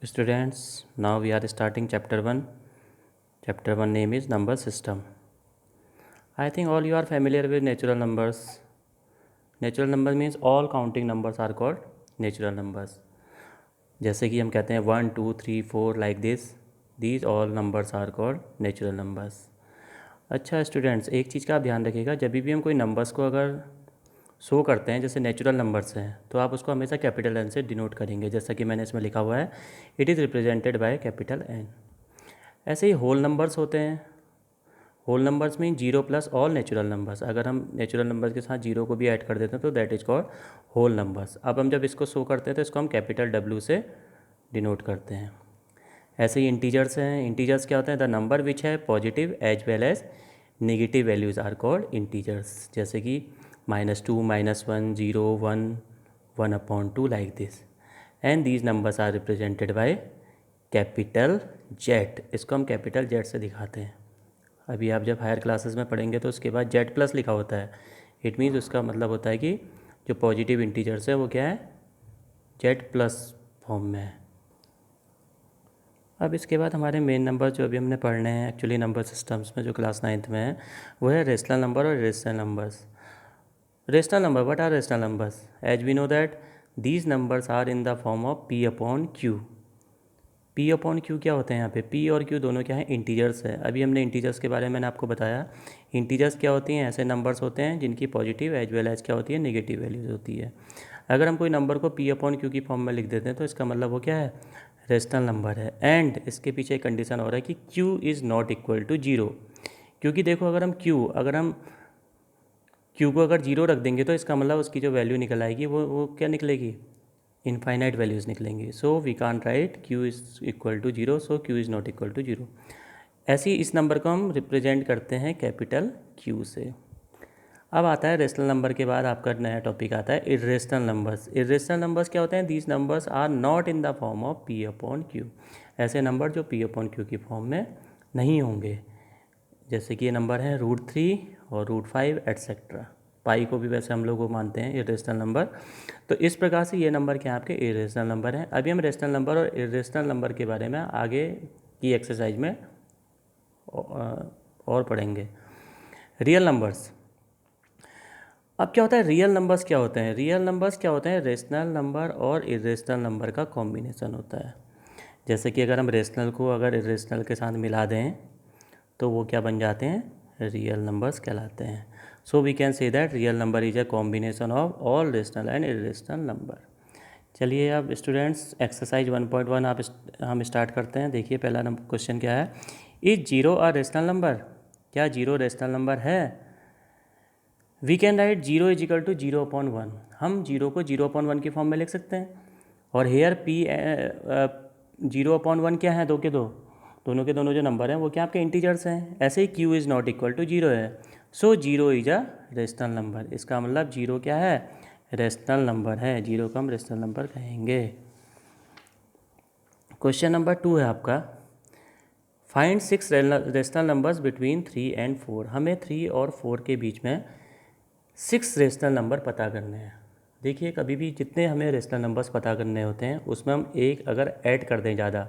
Students, now we are starting chapter 1. Chapter 1 name is number system. I think all you are familiar with natural numbers. Natural number means all counting numbers are called natural numbers. जैसे कि हम कहते हैं 1, 2, 3, 4 like this. These all numbers are called natural numbers. अच्छा students, एक चीज़ का आप ध्यान रखिएगा, जब भी हम कोई नंबर्स को अगर शो करते हैं जैसे नेचुरल नंबर्स हैं तो आप उसको हमेशा कैपिटल एन से डिनोट करेंगे, जैसा कि मैंने इसमें लिखा हुआ है, it is represented by capital N. ऐसे ही होल नंबर्स होते हैं। होल नंबर्स में zero plus all natural numbers, अगर हम नेचुरल नंबर्स के साथ जीरो को भी ऐड कर देते हैं तो that is called whole numbers. अब हम जब इसको शो करते हैं तो इसको हम कैपिटल डब्ल्यू से डिनोट करते हैं। ऐसे ही इंटीजर्स हैं। इंटीजर्स क्या होते हैं? द नंबर विच है positive as well as negative values are called integers, जैसे कि -2, -1, 0, 1, 1/2 like this. And these numbers are represented by capital Z. इसको हम कैपिटल जेड से दिखाते हैं। अभी आप जब हायर क्लासेस में पढ़ेंगे तो उसके बाद जेड प्लस लिखा होता है। इट मीन्स उसका मतलब होता है कि जो पॉजिटिव इंटीजर्स है वो क्या है, जेड प्लस फॉर्म में है। अब इसके बाद हमारे मेन नंबर जो अभी हमने पढ़ने हैं एक्चुअली नंबर सिस्टम्स में जो क्लास 9th में है वो है रेशनल नंबर और irrational numbers. Rational number, what are rational numbers? As we know that these numbers are in the form of p upon q। p upon q क्या होते हैं यहाँ पे? p और q दोनों क्या है? इंटीजर्स है। अभी हमने इंटीजर्स के बारे में मैंने आपको बताया। इंटीजर्स क्या होती हैं? ऐसे नंबर्स होते हैं जिनकी पॉजिटिव एज वेल एज क्या होती है, नेगेटिव वैल्यूज होती है। अगर हम कोई नंबर को p अपॉन q की फॉर्म में लिख देते हैं तो इसका मतलब वो क्या है, रेशनल नंबर है। एंड इसके पीछे एक कंडीशन हो रहा है कि q is not equal to zero. क्योंकि देखो अगर हम q को अगर जीरो रख देंगे तो इसका मतलब उसकी जो वैल्यू निकल आएगी वो क्या निकलेगी, इनफाइनाइट वैल्यूज़ निकलेंगी। So we can't write q is equal to zero, so q is not equal to zero. ऐसे ही इस नंबर को हम रिप्रेजेंट करते हैं कैपिटल q से। अब आता है रेशनल नंबर के बाद आपका नया टॉपिक आता है इरेशनल नंबर्स। इरेशनल नंबर्स क्या होते हैं? These numbers are not in the form of p upon q। ऐसे नंबर जो p अपॉन q की फॉर्म में नहीं होंगे, जैसे कि ये नंबर है √3 और √5 एट्सेट्रा। पाई को भी वैसे हम लोग वो मानते हैं इरेशनल नंबर। तो इस प्रकार से ये नंबर क्या आपके इरेशनल नंबर हैं। अभी हम रेशनल नंबर और इरेशनल नंबर के बारे में आगे की एक्सरसाइज में और पढ़ेंगे। Real numbers. अब क्या होता है, रियल नंबर्स क्या होते हैं? रियल नंबर्स क्या होते हैं? रेशनल नंबर और इरेशनल नंबर का कॉम्बिनेशन होता है। जैसे कि अगर हम रेशनल को अगर इरेशनल के साथ मिला दें तो वो क्या बन जाते हैं, रियल नंबर्स कहलाते हैं। So we can say that real number is a combination of all rational and irrational number. चलिए अब स्टूडेंट्स एक्सरसाइज 1.1 हम स्टार्ट करते हैं। देखिए पहला क्वेश्चन क्या है, is zero a rational number? क्या जीरो रेशनल नंबर है? We can write zero is equal to 0/1। हम जीरो को 0/1 की फॉर्म में लिख सकते हैं। और हेयर p 0/1 क्या है, दो के दोनों जो नंबर हैं वो क्या आपके इंटीजर्स हैं। ऐसे ही q is not equal to zero है। So zero is a rational number. इसका मतलब जीरो क्या है, रेशनल नंबर है। जीरो को हम रेशनल नंबर कहेंगे। क्वेश्चन नंबर 2 है आपका, find 6 rational numbers between 3 and 4। हमें 3 और 4 के बीच में 6 रेशनल नंबर पता करने हैं। देखिए कभी भी जितने हमें रेशनल नंबर्स पता करने होते हैं उसमें हम एक अगर ऐड कर दें ज़्यादा,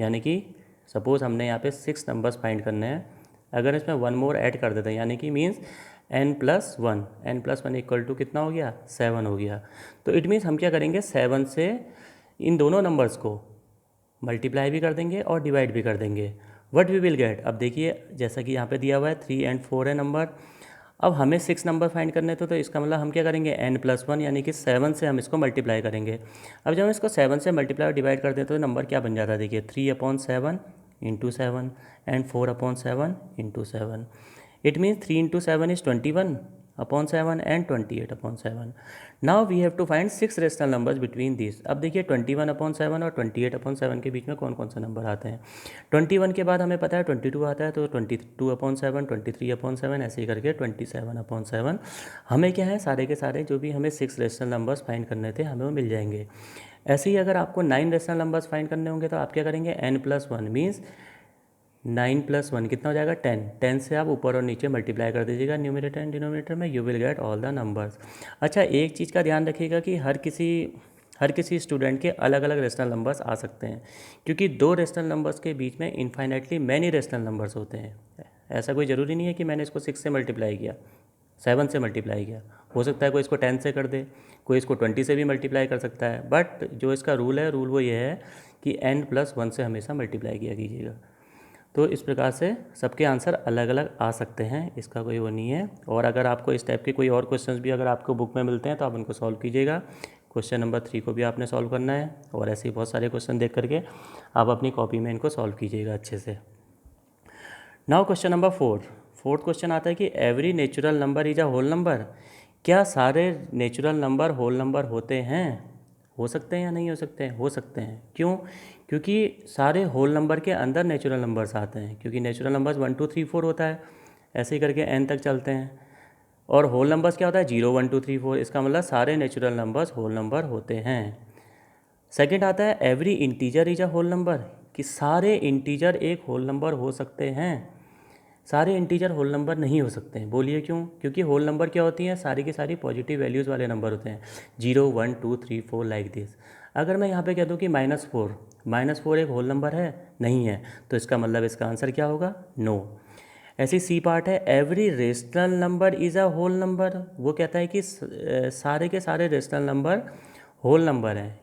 यानी कि सपोज़ हमने यहाँ पे 6 नंबर्स फाइंड करने हैं, अगर इसमें 1 मोर ऐड कर देते हैं यानी कि means n+1। n+1 equal to कितना हो गया, 7 हो गया। तो इट मीन्स हम क्या करेंगे, 7 से इन दोनों नंबर्स को मल्टीप्लाई भी कर देंगे और डिवाइड भी कर देंगे। व्हाट वी विल गेट, अब देखिए जैसा कि यहाँ पे दिया हुआ है 3 एंड 4 है नंबर। अब हमें 6 नंबर फाइंड करने थे तो इसका मतलब हम क्या करेंगे, n+1 यानी कि 7 से हम इसको मल्टीप्लाई करेंगे। अब जब हम इसको 7 से मल्टीप्लाई और डिवाइड करते हैं तो नंबर क्या बन जाता है, देखिए 3/7 into 7 and 4/7 into 7। It means 3 into 7 is 21/7 and 28/7। Now we have to find 6 rational numbers between this. अब देखिए 21/7 और 28/7 के बीच में कौन कौन से नंबर आते हैं। 21 के बाद हमें पता है 22 आता है, तो 22/7, 23/7 ऐसे ही करके 27/7 हमें क्या है, सारे के सारे जो भी हमें 6 रेशनल नंबर्स फाइंड करने थे हमें वो मिल जाएंगे। ऐसे ही अगर आपको 9 रेशनल नंबर्स फाइंड करने होंगे तो आप क्या करेंगे, n+1 मीन्स 9+1 कितना हो जाएगा, 10। 10 से आप ऊपर और नीचे मल्टीप्लाई कर दीजिएगा न्यूमरेटर एंड डिनोमिनेटर में, you will get all the numbers. अच्छा एक चीज़ का ध्यान रखिएगा कि हर किसी स्टूडेंट के अलग अलग रेशनल नंबर्स आ सकते हैं, क्योंकि दो रेशनल नंबर्स के बीच में इनफाइनाइटली मैनी रेशनल नंबर्स होते हैं। ऐसा कोई ज़रूरी नहीं है कि मैंने इसको 6 से मल्टीप्लाई किया, 7 से मल्टीप्लाई किया। हो सकता है कोई इसको 10 से कर दे, कोई इसको 20 से भी मल्टीप्लाई कर सकता है। बट जो इसका रूल है, रूल वो ये है कि n+1 से हमेशा मल्टीप्लाई किया कीजिएगा। तो इस प्रकार से सबके आंसर अलग अलग आ सकते हैं, इसका कोई वो नहीं है। और अगर आपको इस टाइप के कोई और क्वेश्चंस भी अगर आपको बुक में मिलते हैं तो आप उनको सॉल्व कीजिएगा। क्वेश्चन नंबर 3 को भी आपने सॉल्व करना है, और ऐसे ही बहुत सारे क्वेश्चन देख करके आप अपनी कॉपी में इनको सॉल्व कीजिएगा अच्छे से। Now question number 4। Fourth question आता है कि every natural number is a whole number. क्या सारे नेचुरल नंबर होल नंबर होते हैं? हो सकते हैं या नहीं हो सकते हैं? हो सकते हैं। क्यों? क्योंकि सारे होल नंबर के अंदर नेचुरल नंबर्स आते हैं, क्योंकि नेचुरल नंबर्स 1 2 3 4 होता है, ऐसे ही करके n तक चलते हैं। और होल नंबर्स क्या होता है? 0 1 2 3 4। इसका मतलब सारे नेचुरल नंबर्स होल नंबर होते हैं। सेकंड आता है every integer is a whole number, कि सारे इंटीजर एक होल नंबर हो सकते हैं। सारे इंटीजर होल नंबर नहीं हो सकते हैं। बोलिए क्यों? क्योंकि होल नंबर क्या होती हैं? सारी की सारी पॉजिटिव वैल्यूज़ वाले नंबर होते हैं, 0 1 2 3 4 लाइक दिस। अगर मैं यहाँ पे कह दूँ कि -4 एक होल नंबर है, नहीं है, तो इसका मतलब इसका आंसर क्या होगा? नो। ऐसी सी पार्ट है every rational number is a whole number. वो कहता है कि सारे के सारे रेशनल नंबर होल नंबर हैं।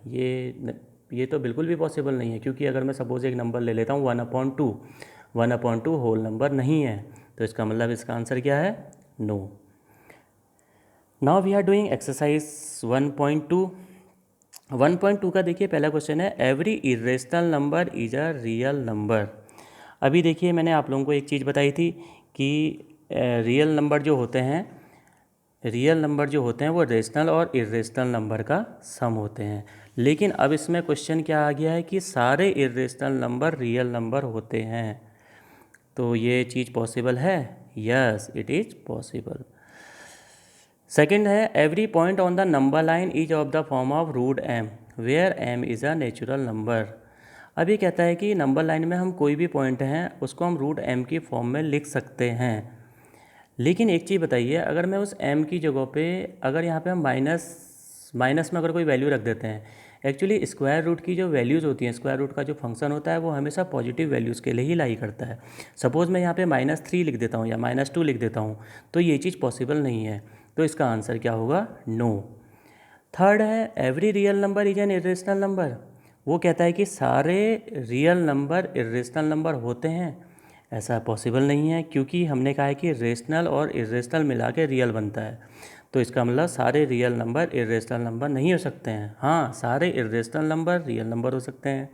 ये तो बिल्कुल भी पॉसिबल नहीं है, क्योंकि अगर मैं सपोज एक नंबर ले लेता हूँ 1/2 होल नंबर नहीं है, तो इसका मतलब इसका आंसर क्या है? No. Now we are doing exercise 1.2। 1.2 का देखिए पहला क्वेश्चन है every irrational number is a real number. अभी देखिए मैंने आप लोगों को एक चीज़ बताई थी कि रियल नंबर जो होते हैं वो रेशनल और इरेशनल नंबर का सम होते हैं। लेकिन अब इसमें क्वेश्चन क्या आ गया है कि सारे इरेशनल नंबर रियल नंबर होते हैं। तो ये चीज़ पॉसिबल है? Yes, it is possible. Second है every point on the number line is of the form of root m where m is a natural number. अभी कहता है कि नंबर लाइन में हम कोई भी पॉइंट हैं उसको हम रूट m की फॉर्म में लिख सकते हैं। लेकिन एक चीज़ बताइए, अगर मैं उस m की जगह पे अगर यहाँ पे हम माइनस में अगर कोई वैल्यू रख देते हैं, एक्चुअली स्क्वायर रूट की जो वैल्यूज़ होती हैं, स्क्वायर रूट का जो फंक्शन होता है वो हमेशा पॉजिटिव वैल्यूज़ के लिए ही लाई करता है। सपोज़ मैं यहाँ पे -3 लिख देता हूँ या -2 लिख देता हूँ, तो ये चीज़ पॉसिबल नहीं है। तो इसका आंसर क्या होगा? नो। थर्ड है every real number is an irrational number. वो कहता है कि सारे रियल नंबर इरेशनल नंबर होते हैं। ऐसा पॉसिबल नहीं है, क्योंकि हमने कहा है कि रेशनल और इरेशनल मिला के रियल बनता है। तो इसका मतलब सारे रियल नंबर इरेशनल नंबर नहीं हो सकते हैं। हाँ, सारे इरेशनल नंबर रियल नंबर हो सकते हैं,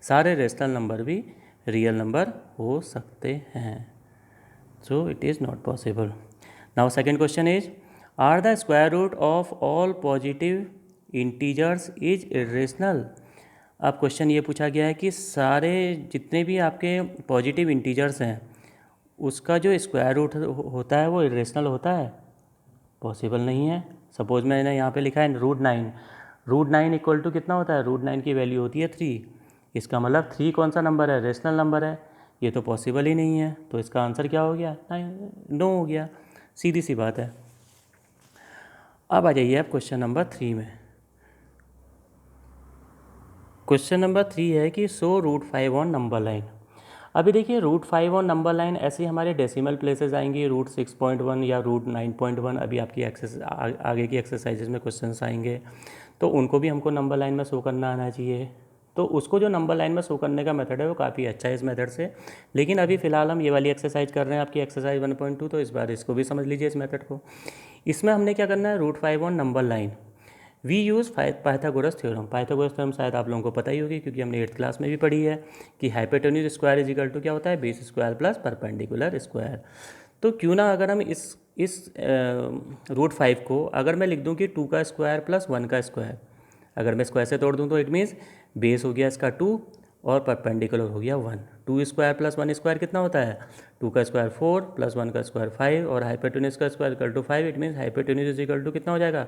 सारे रेशनल नंबर भी रियल नंबर हो सकते हैं। So it is not possible. Now second question is are the square root of all positive integers is irrational. अब क्वेश्चन ये पूछा गया है कि सारे जितने भी आपके पॉजिटिव इंटीजर्स हैं उसका जो स्क्वायर रूट होता है वो इरेशनल होता है? पॉसिबल नहीं है। सपोज मैंने यहाँ पे लिखा है रूट 9 इक्वल टू कितना होता है? रूट 9 की वैल्यू होती है 3। इसका मतलब 3 कौन सा नंबर है? रेशनल नंबर है। ये तो पॉसिबल ही नहीं है। तो इसका आंसर क्या हो गया? नो हो गया। सीधी सी बात है। अब आ जाइए आप क्वेश्चन नंबर 3 में। क्वेश्चन नंबर 3 है कि so root 5 on number line. अभी देखिए रूट 5 ऑन नंबर लाइन ऐसे हमारे डेसिमल प्लेसेस आएंगी, रूट 6.1 या रूट 9.1। अभी आपकी आगे की एक्सरसाइजेज में क्वेश्चंस आएंगे, तो उनको भी हमको नंबर लाइन में शो करना आना चाहिए। तो उसको जो नंबर लाइन में शो करने का मेथड है वो काफ़ी अच्छा है इस मेथड से। लेकिन अभी फ़िलहाल हम ये वाली एक्सरसाइज कर रहे हैं आपकी एक्सरसाइज 1.2, तो इस बार इसको भी समझ लीजिए इस मेथड को। इसमें हमने क्या करना है? Root 5 on number line we use Pythagoras theorem. Pythagoras theorem शायद आप लोगों को पता ही होगी, क्योंकि हमने 8th क्लास में भी पढ़ी है कि hypotenuse square is equal to क्या होता है? Base square plus perpendicular square. तो क्यों ना अगर हम इस रूट 5 को अगर मैं लिख दूं कि 2 का स्क्वायर प्लस 1 का स्क्वायर, अगर मैं स्क्वायर से तोड़ दूं तो इट मीन्स बेस हो गया इसका 2 और परपेंडिकुलर हो गया 1। 2 स्क्वायर प्लस 1 स्क्वायर कितना होता है? 2 का स्क्वायर 4 प्लस 1 का स्क्वायर 5 और हाइपोटेन्यूज का square equal to 5। It means hypotenuse is equal to कितना हो जाएगा?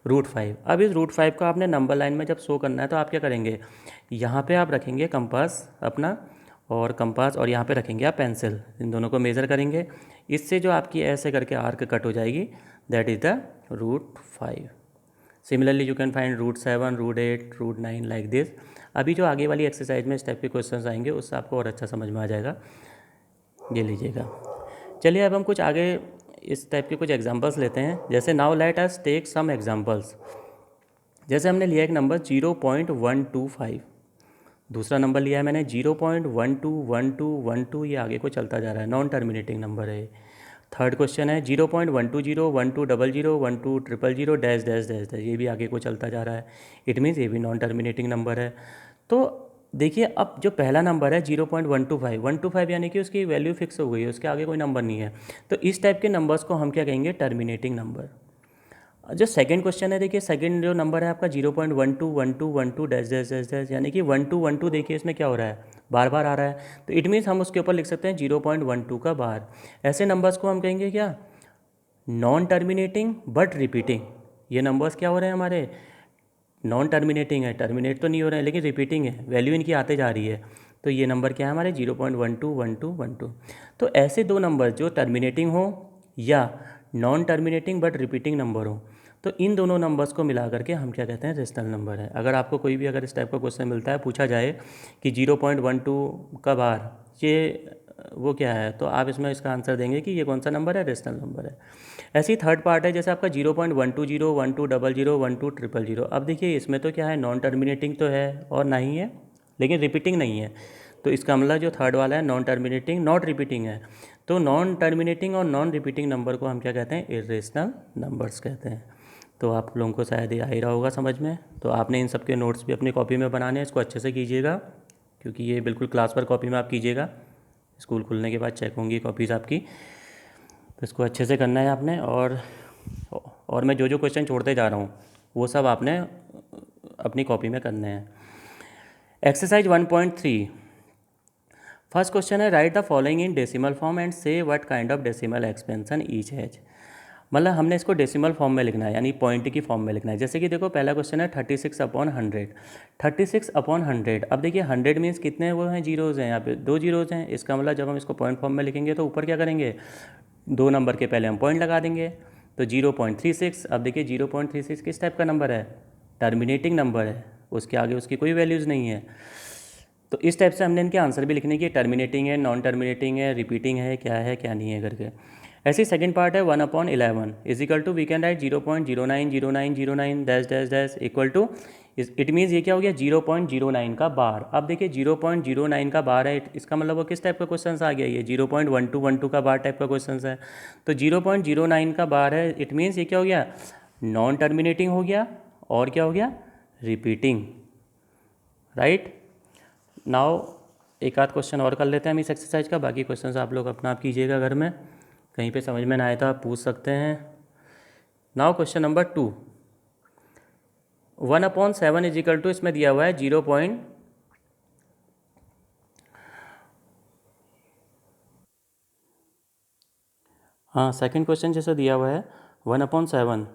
रूट 5। अब इस रूट 5 का आपने नंबर लाइन में जब शो करना है तो आप क्या करेंगे? यहाँ पे आप रखेंगे कंपास अपना, और कंपास और यहाँ पे रखेंगे आप पेंसिल। इन दोनों को मेज़र करेंगे। इससे जो आपकी ऐसे करके आर्क कट हो जाएगी, that is the root 5। Similarly you can find √7, √8, √9 like this. अभी जो आगे वाली एक्सरसाइज में इस टाइप के क्वेश्चंस आएंगे उससे आपको और अच्छा समझ में आ जाएगा। ये लीजिएगा। चलिए अब हम कुछ आगे इस टाइप के कुछ एग्जांपल्स लेते हैं। जैसे now let us take some examples. जैसे हमने लिया एक नंबर 0.125, दूसरा नंबर लिया है मैंने 0.121212, ये आगे को चलता जा रहा है, नॉन टर्मिनेटिंग नंबर है। थर्ड क्वेश्चन है 0.120 1200 1200 डैश डैश डैश डैश, ये भी आगे को चलता जा रहा है। इट मीन्स ये भी नॉन टर्मिनेटिंग नंबर है। तो देखिए अब जो पहला नंबर है 0.125, 125 यानी कि उसकी वैल्यू फिक्स हो गई है, उसके आगे कोई नंबर नहीं है। तो इस टाइप के नंबर्स को हम क्या कहेंगे, टर्मिनेटिंग नंबर। जो सेकंड क्वेश्चन है देखिए, सेकंड जो नंबर है आपका 0.121212 डैश डैश डैश डैश, यानी कि 1 2 1 2, देखिए इसमें क्या हो रहा है, बार बार आ रहा है। तो इट मीन्स हम उसके ऊपर लिख सकते हैं 0.12 का बार। ऐसे नंबर्स को हम कहेंगे क्या, नॉन टर्मिनेटिंग बट रिपीटिंग। ये नंबर्स क्या हो रहे हैं हमारे, नॉन टर्मिनेटिंग है, टर्मिनेट तो नहीं हो रहे हैं लेकिन रिपीटिंग है, वैल्यू इनकी आते जा रही है। तो ये नंबर क्या है हमारे 0.121212। तो ऐसे दो नंबर जो टर्मिनेटिंग हो या non terminating but repeating number हो, तो इन दोनों नंबर्स को मिला करके हम क्या कहते हैं, रेशनल नंबर है। अगर आपको कोई भी अगर इस टाइप का क्वेश्चन मिलता है, पूछा जाए कि 0.12 का बार ये वो क्या है, तो आप इसमें इसका आंसर देंगे कि ये कौन सा नंबर है, रेशनल नंबर है। ऐसे ही थर्ड पार्ट है, जैसे आपका 0.120 1200 1200। अब देखिए इसमें तो क्या है, नॉन टर्मिनेटिंग तो है और ना ही है, लेकिन रिपीटिंग नहीं है। तो इसका मतलब जो थर्ड वाला है नॉन टर्मिनेटिंग नॉट रिपीटिंग है। तो नॉन टर्मिनेटिंग और नॉन रिपीटिंग नंबर को हम क्या कहते हैं, इर्रेशनल नंबर्स कहते हैं। तो आप लोगों को शायद ये आ ही रहा होगा समझ में। तो आपने इन सब के नोट्स भी अपनी कॉपी में बनाने हैं, इसको अच्छे से कीजिएगा, क्योंकि ये बिल्कुल क्लास पर कॉपी में आप कीजिएगा। स्कूल खुलने के बाद चेक होंगी कॉपीज़ आपकी, तो इसको अच्छे से करना है आपने। और मैं जो जो क्वेश्चन छोड़ते जा रहा हूँ वो सब आपने अपनी कॉपी में करने हैं। एक्सरसाइज 1.3, फर्स्ट क्वेश्चन है write the following in decimal form and say what kind of decimal expansion each has. मतलब हमने इसको डेसिमल फॉर्म में लिखना है, यानी पॉइंट की फॉर्म में लिखना है। जैसे कि देखो पहला क्वेश्चन है 36/100, 36/100। अब देखिए 100 मीन्स कितने वो हैं, जीरोज़ हैं, यहाँ पे 2 जीरोज़ हैं। इसका मतलब जब हम इसको पॉइंट फॉर्म में लिखेंगे तो ऊपर क्या करेंगे, 2 नंबर के पहले हम पॉइंट लगा देंगे। तो 0.36। अब देखिए 0.36 किस टाइप का नंबर है, टर्मिनेटिंग नंबर है, उसके आगे उसकी कोई वैल्यूज़ नहीं है। तो इस टाइप से हमने इनके आंसर भी लिखने की, टर्मिनेटिंग है, नॉन टर्मिनेटिंग है, रिपीटिंग है क्या नहीं है करके। ऐसे ही सेकंड पार्ट है 1/11 is equal to, we can write 0.090909 dash dash dash equal to, it means ये क्या हो गया, 0.09 का बार। अब देखिए 0.09 का बार है, इसका मतलब वो किस टाइप का क्वेश्चन आ गया, ये 0.1212 का बार टाइप का क्वेश्चन है। तो 0.09 का बार है, इट मीन्स ये क्या हो गया, नॉन टर्मिनेटिंग हो गया और क्या हो गया, रिपीटिंग। राइट नाउ एक आध क्वेश्चन और कर लेते हैं हम इस एक्सरसाइज का, बाकी क्वेश्चन आप लोग अपना आप कीजिएगा घर में, कहीं पे समझ में ना आए तो आप पूछ सकते हैं। Now question number 2, 1/7 is equal to, इसमें दिया हुआ है 0. हाँ सेकंड क्वेश्चन जैसा दिया हुआ है 1/7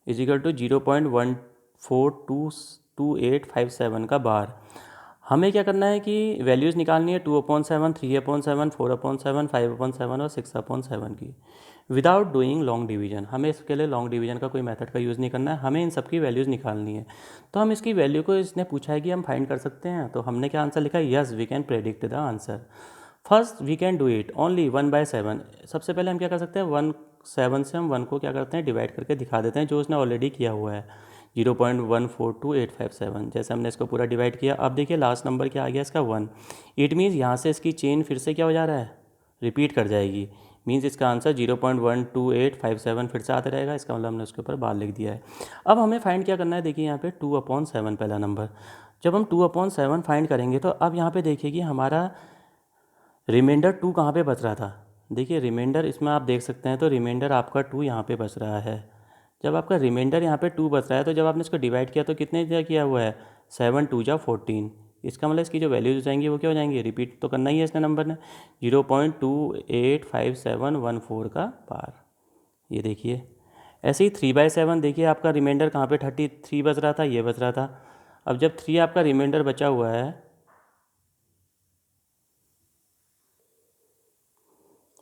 इज इक्वल टू 0.14222857 का बार। हमें क्या करना है कि वैल्यूज़ निकालनी है 2/7, 3/7, 4/7, 5/7 और 6/7 की, विदाउट डूइंग लॉन्ग डिवीजन। हमें इसके लिए लॉन्ग डिवीजन का कोई मेथड का यूज़ नहीं करना है, हमें इन सब की वैल्यूज़ निकालनी है। तो हम इसकी वैल्यू को, इसने पूछा है कि हम फाइंड कर सकते हैं, तो हमने क्या आंसर लिखा है, yes we can predict the answer. First we can do it only 1/7। सबसे पहले हम क्या कर सकते हैं, 7 से हम 1 को क्या करते हैं, डिवाइड करके दिखा देते हैं, जो उसने ऑलरेडी किया हुआ है 0.142857। जैसे हमने इसको पूरा डिवाइड किया, अब देखिए लास्ट नंबर क्या आ गया इसका 1। इट मीन्स यहाँ से इसकी चेन फिर से क्या हो जा रहा है, रिपीट कर जाएगी। मीन्स इसका आंसर 0.12857 फिर से आता रहेगा, इसका मतलब हमने उसके ऊपर बार लिख दिया है। अब हमें फाइंड क्या करना है, देखिए यहाँ पे 2/7 पहला नंबर। जब हम 2/7 फाइंड करेंगे तो अब यहाँ पे देखिए कि हमारा रिमाइंडर 2 कहाँ पे बच रहा था। देखिए रिमाइंडर इसमें आप देख सकते हैं, तो रिमाइंडर आपका 2 यहाँ पे बच रहा है। जब आपका रिमाइंडर यहाँ पे 2 बच रहा है, तो जब आपने इसको डिवाइड किया तो कितने दिया किया हुआ है, 7 2 जा 14। इसका मतलब इसकी जो वैल्यूज हो जाएंगी वो क्या हो जाएंगी, रिपीट तो करना ही है इसने नंबर ने, 0.285714 का बार। ये देखिए ऐसे ही 3/7, देखिए आपका रिमाइंडर कहाँ पे 33 बच रहा था, ये बच रहा था। अब जब 3 आपका रिमाइंडर बचा हुआ है,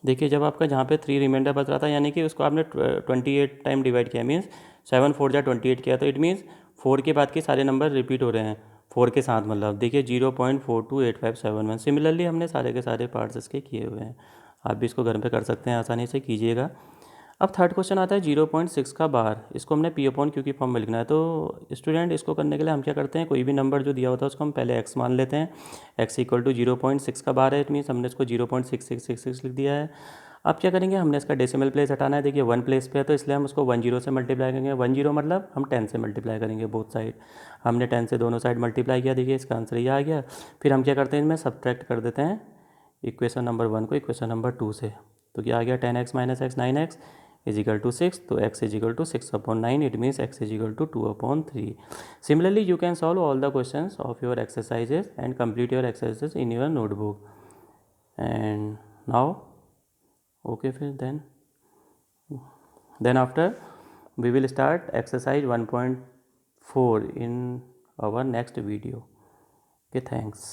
देखिए जब आपका जहाँ पे 3 रिमाइंडर बच रहा था, यानी कि उसको आपने 28 टाइम डिवाइड किया, मीन्स 7 4 जा 28 किया, तो इट मीन्स 4 के बाद के सारे नंबर रिपीट हो रहे हैं 4 के साथ, मतलब देखिए 0.428571। सिमिलरली हमने सारे के सारे पार्ट्स इसके किए हुए हैं। आप भी इसको घर पे कर सकते हैं, आसानी से कीजिएगा। अब थर्ड क्वेश्चन आता है 0.6 का बार। इसको हमने पी अपॉन क्यू की फॉर्म में लिखना है। तो स्टूडेंट इसको करने के लिए हम क्या करते हैं, कोई भी नंबर जो दिया होता है उसको हम पहले x मान लेते हैं। x इक्वल टू 0.6 का बार है, इट मीन्स हमने इसको 0.6666 लिख दिया है। अब क्या करेंगे, हमने इसका डेसिमल प्लेस हटाना है। देखिए 1 प्लेस पे है तो इसलिए हम उसको 10 से मल्टीप्लाई करेंगे। 10 मतलब हम 10 से मल्टीप्लाई करेंगे बोथ साइड। हमने 10 से दोनों साइड मल्टीप्लाई किया, देखिए इसका आंसर ये आ गया। फिर हम क्या करते हैं, इनमें सब्ट्रैक्ट कर देते हैं इक्वेशन नंबर 1 को इक्वेशन नंबर 2 से। तो क्या आ गया, 10x minus x 9x is equal to 6। तो x is equal to 6/9, it means x is equal to 2/3। Similarly, you can solve all the questions of your exercises and complete your exercises in your notebook. And now, okay, then after we will start exercise 1.4 in our next video. Okay, thanks.